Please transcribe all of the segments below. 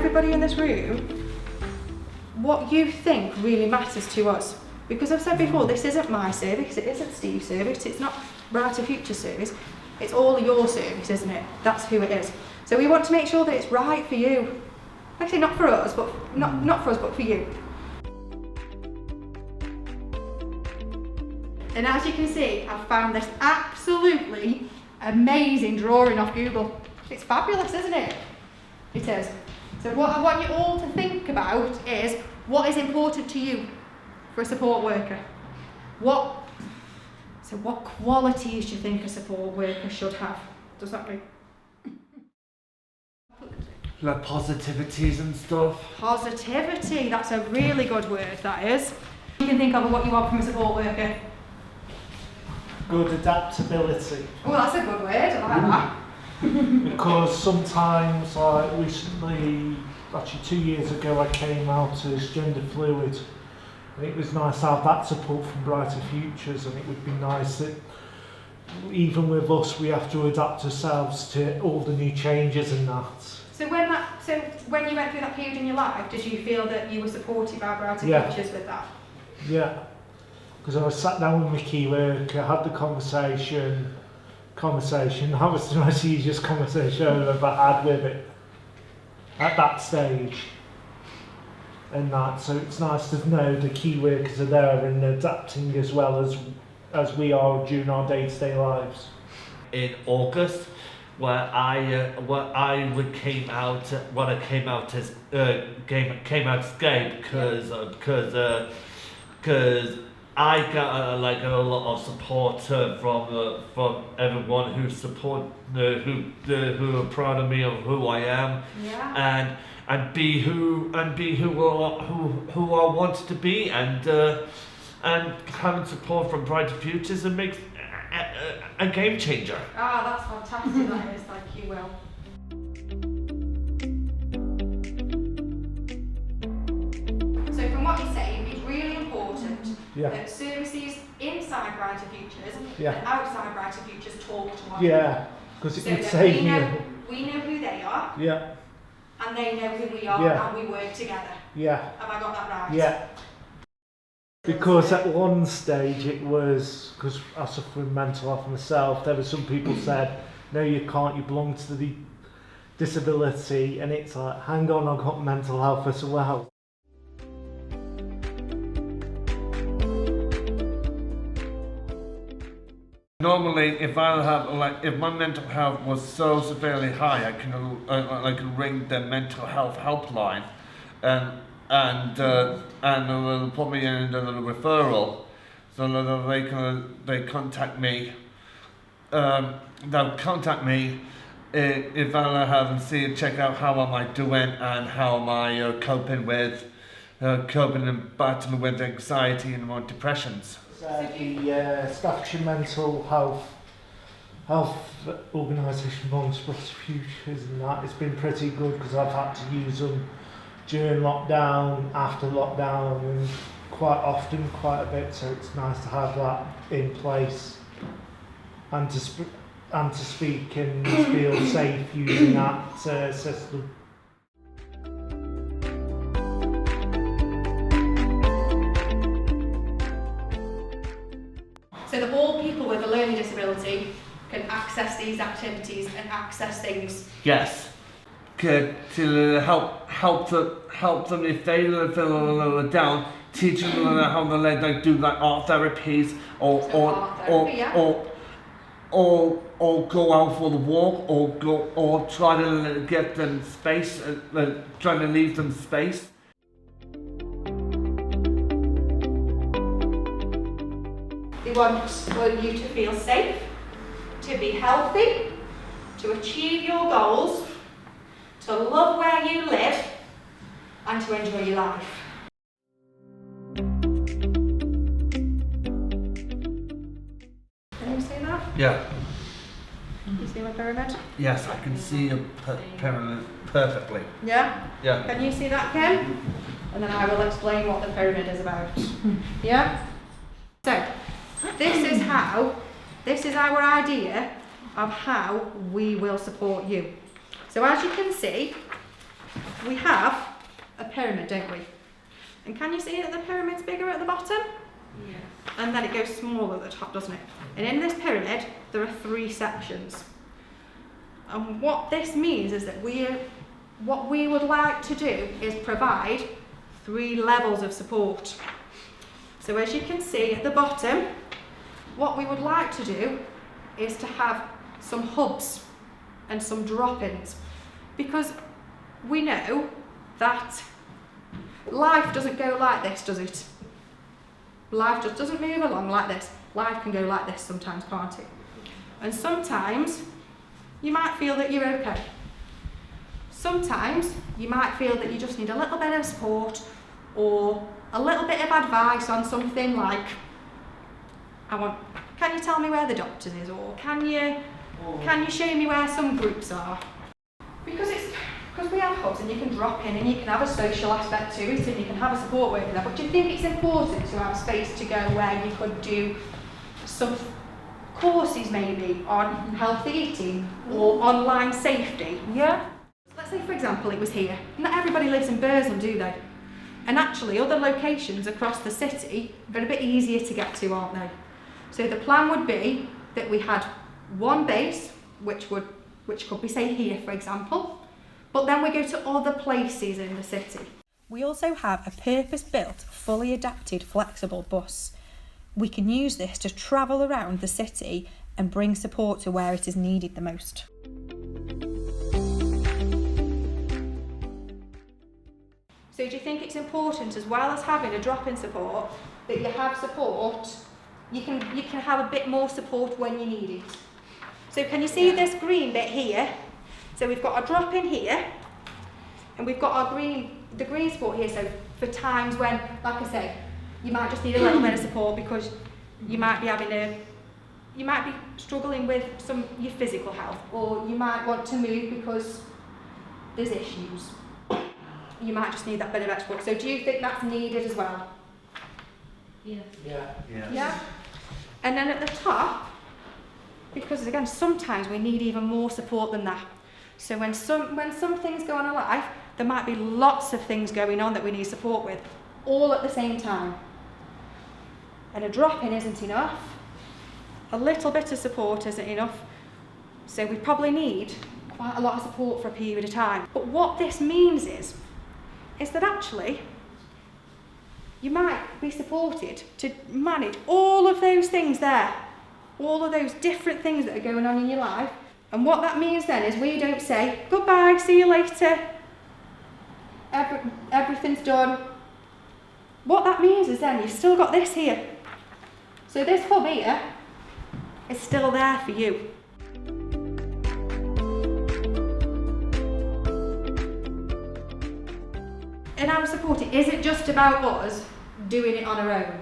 everybody in this room what you think really matters to us. Because I've said before, this isn't my service, it isn't Steve's service, it's not Brighter Future service, it's all your service, isn't it? That's who it is. So we want to make sure that it's right for you. Actually, not for us, but not for us, but for you. And as you can see, I've found this absolutely amazing drawing off Google. It's fabulous, isn't it? It is. So what I want you all to think about is what is important to you for a support worker. What qualities do you think a support worker should have? Does that mean? Like positivities and stuff. Positivity, that's a really good word, that is. You can think of what you want from a support worker. Good adaptability. Oh, that's a good word, I like that. Because sometimes, like recently, actually 2 years ago, I came out as gender fluid. And it was nice to have that support from Brighter Futures, and it would be nice that even with us, we have to adapt ourselves to all the new changes and that. So when you went through that period in your life, did you feel that you were supported by Brighter Futures with that? Yeah, because I was sat down with my key worker, had the conversation. That was the most easiest conversation I've ever had with it at that stage. And that, so it's nice to know the key workers are there and adapting as well as we are during our day-to-day lives. In August, where I came out as gay because I got like a lot of support from everyone who support who are proud of me of who I am, and be who I want to be, and having support from Brighter Futures and makes a game changer. Ah, that's fantastic. That is, thank you, Will. So from what you're saying, it's really important that services inside Brighter Futures and outside Brighter Futures talk to one another. Yeah, because it so would save me. We know who they are. Yeah. And they know who we are, and we work together. Yeah. Have I got that right? Yeah. Because at one stage it was, because I suffer from mental health myself, there were some people said, no you can't, you belong to the disability, and it's like, hang on, I've got mental health as well. Normally, if my mental health was so severely high, I can ring the mental health helpline, and they'll put me in a little referral, so that they contact me. They'll contact me if I have and check out how am I doing and how am I coping and battling with anxiety and more depressions. The Staffordshire Mental Health Organisation amongst Brighter Futures and that, it's been pretty good because I've had to use them during lockdown, after lockdown, and quite often, quite a bit, so it's nice to have that in place and to speak and feel safe using that system. So that all people with a learning disability can access these activities and access things. Yes, to help them if they feel a little down, teach them how to do like art therapies or go out for the walk or try to get them space, trying to leave them space. They want you to feel safe, to be healthy, to achieve your goals, to love where you live, and to enjoy your life. Can you see that? Yeah. Can you see my pyramid? Yes, I can see a pyramid perfectly. Yeah? Yeah. Can you see that, Kim? And then I will explain what the pyramid is about. Yeah? So, this is our idea of how we will support you. So as you can see, we have a pyramid, don't we? And can you see that the pyramid's bigger at the bottom? Yeah. And then it goes smaller at the top, doesn't it? And in this pyramid, there are 3 sections. And what this means is that what we would like to do is provide 3 levels of support. So as you can see at the bottom, what we would like to do is to have some hubs and some drop-ins, because we know that life doesn't go like this, does it? Life just doesn't move along like this. Life can go like this sometimes, can't it? And sometimes you might feel that you're okay. Sometimes you might feel that you just need a little bit of support or a little bit of advice on something like, can you tell me where the doctors is, or can you show me where some groups are? Because we have hubs and you can drop in and you can have a social aspect to it and you can have a support worker there, but do you think it's important to have space to go where you could do some courses maybe on healthy eating or online safety? Yeah. Let's say, for example, it was here. Not everybody lives in Burslem, do they? And actually, other locations across the city are a bit easier to get to, aren't they? So the plan would be that we had one base, which could be, say, here, for example, but then we go to other places in the city. We also have a purpose-built, fully adapted, flexible bus. We can use this to travel around the city and bring support to where it is needed the most. So do you think it's important, as well as having a drop-in support, that you have support, you can have a bit more support when you need it? So can you see this green bit here? So we've got a drop-in here, and we've got the green support here, so for times when, like I say, you might just need a little bit of support because you might be struggling with your physical health, or you might want to move because there's issues. You might just need that bit of extra support. So do you think that's needed as well? Yes. Yeah. And then at the top, because again, sometimes we need even more support than that. So when some things go on in life, there might be lots of things going on that we need support with, all at the same time. And a drop-in isn't enough. A little bit of support isn't enough. So we probably need quite a lot of support for a period of time. But what this means is that actually you might be supported to manage all of those things there, all of those different things that are going on in your life. And what that means then is we don't say, goodbye, see you later, everything's done. What that means is then you've still got this here. So this hub here is still there for you. In our support, it isn't just about us doing it on our own.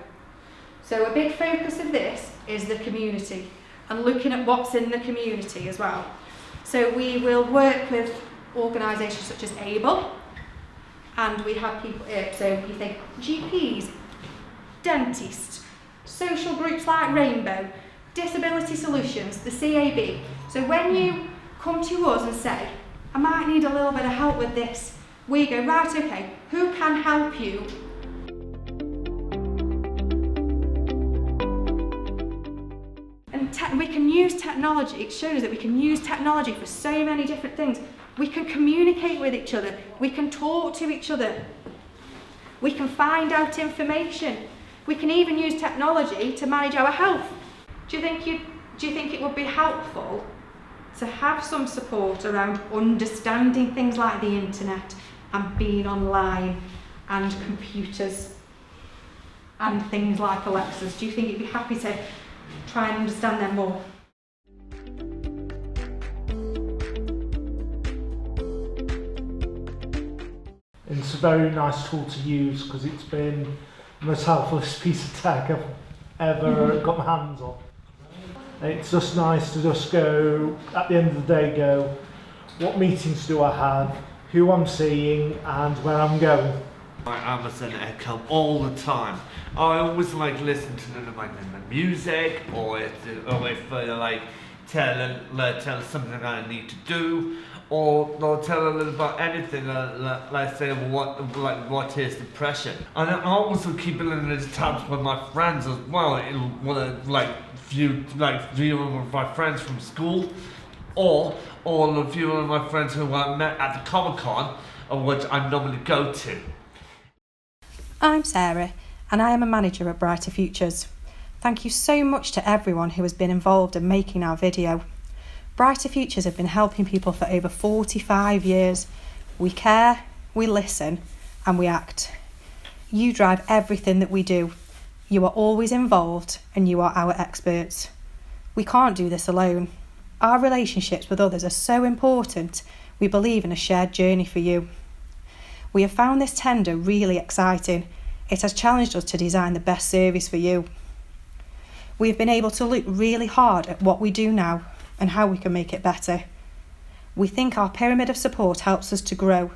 So a big focus of this is the community and looking at what's in the community as well. So we will work with organisations such as ABLE, and we have people, so you think GPs, dentists, social groups like Rainbow, Disability Solutions, the CAB. So when you come to us and say, I might need a little bit of help with this, we go, right, okay, who can help you? And we can use technology. It shows that we can use technology for so many different things. We can communicate with each other. We can talk to each other. We can find out information. We can even use technology to manage our health. Do you think it would be helpful to have some support around understanding things like the internet and being online and computers and things like Alexas? Do you think you'd be happy to try and understand them more? It's a very nice tool to use because it's been the most helpfulest piece of tech I've ever got my hands on. It's just nice to just go, at the end of the day, go, what meetings do I have, who I'm seeing and where I'm going. My Amazon Echo all the time. I always like listen to the music, or if like tell something I need to do, or they'll tell a little about anything, like say what is depression. And I also keep it in the tabs with my friends as well. View with my friends from school, or a few of my friends who I met at the Comic-Con, of which I normally go to. I'm Sarah, and I am a manager at Brighter Futures. Thank you so much to everyone who has been involved in making our video. Brighter Futures have been helping people for over 45 years. We care, we listen, and we act. You drive everything that we do. You are always involved, and you are our experts. We can't do this alone. Our relationships with others are so important. We believe in a shared journey for you. We have found this tender really exciting. It has challenged us to design the best service for you. We have been able to look really hard at what we do now and how we can make it better. We think our pyramid of support helps us to grow,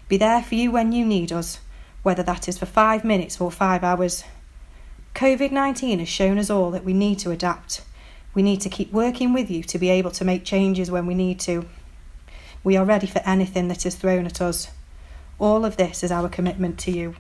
be there for you when you need us, whether that is for 5 minutes or 5 hours. COVID-19 has shown us all that we need to adapt. We need to keep working with you to be able to make changes when we need to. We are ready for anything that is thrown at us. All of this is our commitment to you.